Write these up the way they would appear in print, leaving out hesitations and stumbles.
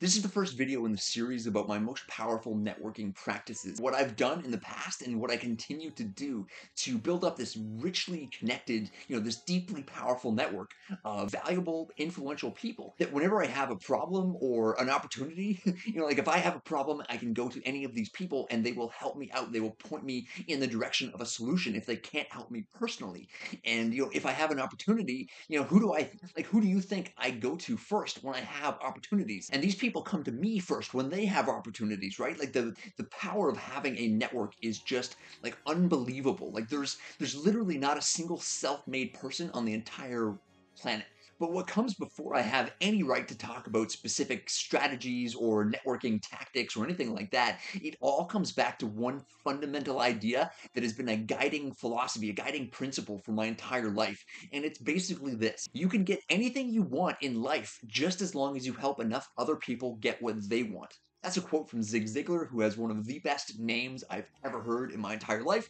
This is the first video in the series about my most powerful networking practices, what I've done in the past and what I continue to do to build up this richly connected, this deeply powerful network of valuable, influential people that whenever I have a problem or an opportunity, like if I have a problem, I can go to any of these people and they will help me out. They will point me in the direction of a solution if they can't help me personally. And, if I have an opportunity, who do you think I go to first when I have opportunities? And these people come to me first when they have opportunities, right? Like the power of having a network is just like unbelievable. Like there's literally not a single self-made person on the entire planet. But what comes before I have any right to talk about specific strategies or networking tactics or anything like that, it all comes back to one fundamental idea that has been a guiding philosophy, a guiding principle for my entire life. And it's basically this: you can get anything you want in life just as long as you help enough other people get what they want. That's a quote from Zig Ziglar, who has one of the best names I've ever heard in my entire life.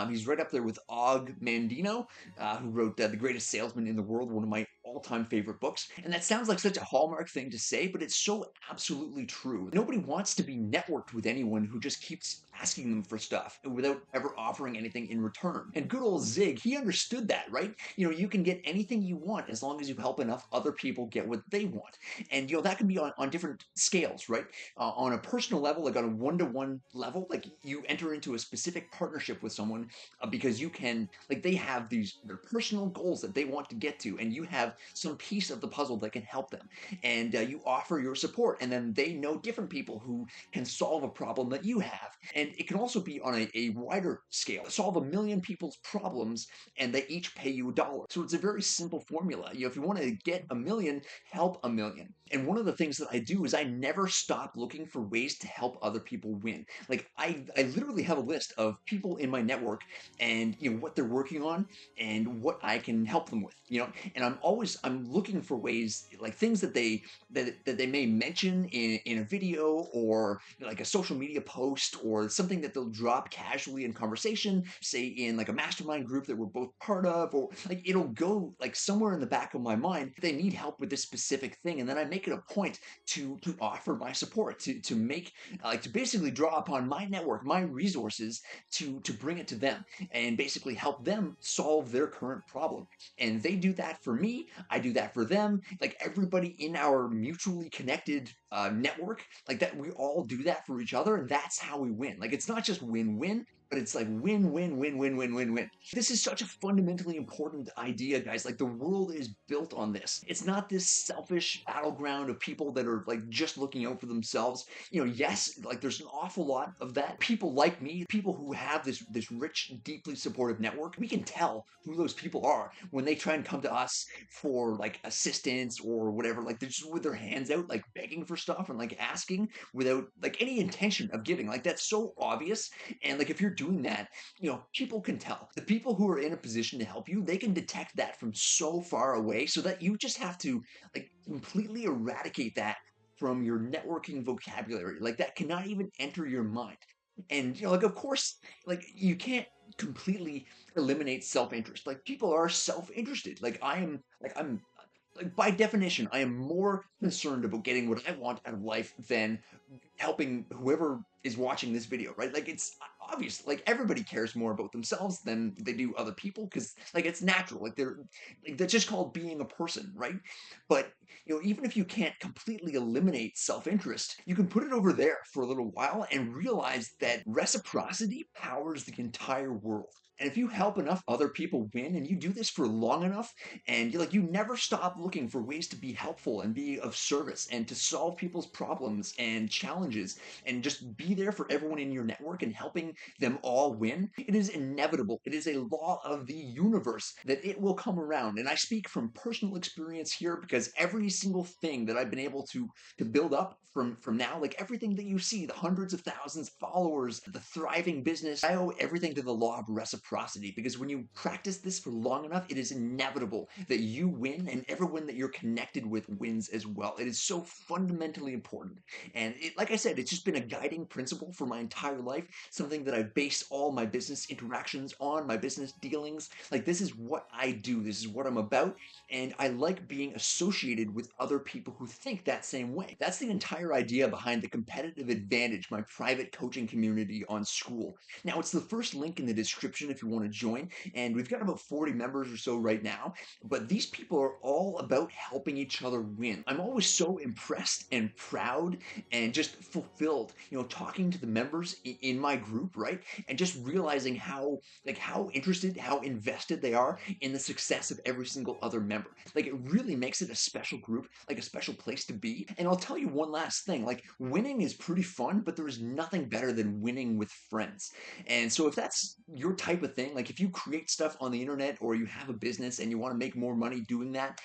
He's right up there with Og Mandino, who wrote The Greatest Salesman in the World, one of my all-time favorite books. And that sounds like such a hallmark thing to say, but it's so absolutely true. Nobody wants to be networked with anyone who just keeps asking them for stuff without ever offering anything in return. And good old Zig, he understood that, right? You can get anything you want as long as you help enough other people get what they want. And that can be on different scales, right? On a personal level, like on a one-to-one level, like you enter into a specific partnership with someone because you can, like they have their personal goals that they want to get to, and you have some piece of the puzzle that can help them. And you offer your support, and then they know different people who can solve a problem that you have. And it can also be on a wider scale. Solve a million people's problems, and they each pay you $1. So it's a very simple formula. If you want to get a million, help a million. And one of the things that I do is I never stop looking for ways to help other people win. Like I literally have a list of people in my network and what they're working on and what I can help them with. And I'm looking for ways, like things that they may mention in a video or like a social media post or something that they'll drop casually in conversation, say in like a mastermind group that we're both part of, or like it'll go like somewhere in the back of my mind they need help with this specific thing, and then I make it a point to offer my support, to make to basically draw upon my network, my resources to bring it to them and basically help them solve their current problem. And they do that for me, I do that for them. Like everybody in our mutually connected network, like that, we all do that for each other, and that's how we win. Like it's not just win-win, but it's like win, win, win, win, win, win, win. This is such a fundamentally important idea, guys. Like the world is built on this. It's not this selfish battleground of people that are like just looking out for themselves. Yes, like there's an awful lot of that. People like me, people who have this rich, deeply supportive network, we can tell who those people are when they try and come to us for like assistance or whatever. Like they're just with their hands out, like begging for stuff and like asking without like any intention of giving. Like that's so obvious. And like if you're doing that, people can tell. The people who are in a position to help you, they can detect that from so far away, so that you just have to like completely eradicate that from your networking vocabulary. Like that cannot even enter your mind. And like of course, like you can't completely eliminate self-interest. Like people are self-interested. I'm like by definition, I am more concerned about getting what I want out of life than helping whoever is watching this video, right? Like it's obvious, like everybody cares more about themselves than they do other people, because like it's natural. Like that's just called being a person, right? But even if you can't completely eliminate self-interest, you can put it over there for a little while and realize that reciprocity powers the entire world. And if you help enough other people win, and you do this for long enough, and you never stop looking for ways to be helpful and be of service and to solve people's problems and challenges and just be there for everyone in your network and helping them all win, it is inevitable. It is a law of the universe that it will come around. And I speak from personal experience here, because every single thing that I've been able to build up from now, like everything that you see, the hundreds of thousands of followers, the thriving business, I owe everything to the law of reciprocity. reciprocity, because when you practice this for long enough, it is inevitable that you win and everyone that you're connected with wins as well. It is so fundamentally important. And like I said, it's just been a guiding principle for my entire life, something that I base all my business interactions on, my business dealings. Like, this is what I do, this is what I'm about, and I like being associated with other people who think that same way. That's the entire idea behind the competitive advantage, my private coaching community on School. Now, it's the first link in the description if you want to join, and we've got about 40 members or so right now, but these people are all about helping each other win. I'm always so impressed and proud and just fulfilled, talking to the members in my group, right? And just realizing how interested, how invested they are in the success of every single other member. Like, it really makes it a special group, like a special place to be. And I'll tell you one last thing, like, winning is pretty fun, but there is nothing better than winning with friends. And so if that's your type of thing, like if you create stuff on the internet or you have a business and you want to make more money doing that,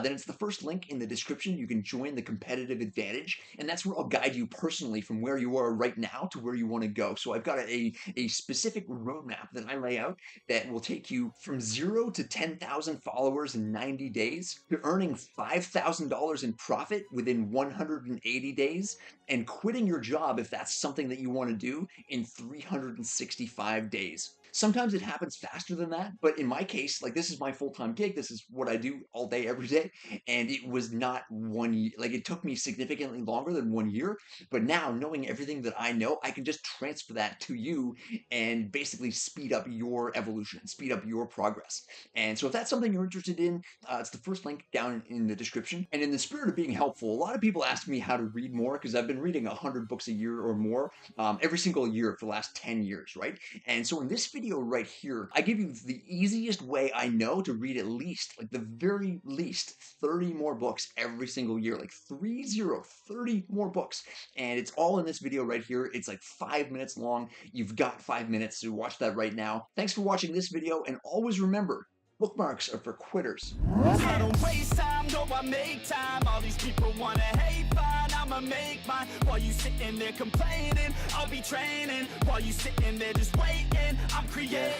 then it's the first link in the description. You can join the competitive advantage, and that's where I'll guide you personally from where you are right now to where you want to go. So I've got a specific roadmap that I lay out that will take you from 0 to 10,000 followers in 90 days, to earning $5,000 in profit within 180 days, and quitting your job if that's something that you want to do in 365 days. Sometimes it happens faster than that, but in my case, like, this is my full-time gig. This is what I do all day, every day. And it was not 1 year. Like, it took me significantly longer than 1 year. But now, knowing everything that I know, I can just transfer that to you and basically speed up your evolution, speed up your progress. And so if that's something you're interested in, it's the first link down in the description. And in the spirit of being helpful, a lot of people ask me how to read more, because I've been reading 100 books a year or more every single year for the last 10 years, right? And so in this video right here, I give you the easiest way I know to read at least, like the very least, 30 more books every single year, like 30 more books. And it's all in this video right here. It's like 5 minutes long. You've got 5 minutes to watch that right now. Thanks for watching this video, and always remember, bookmarks are for quitters. I don't waste time, no, I make time. All these people wanna hate, fine, I'ma make mine. While you sitting there complaining, I'll be training. While you sitting there just waiting, I'm creating.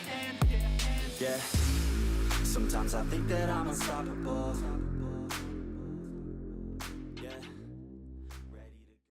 Yeah, sometimes I think that I'm unstoppable.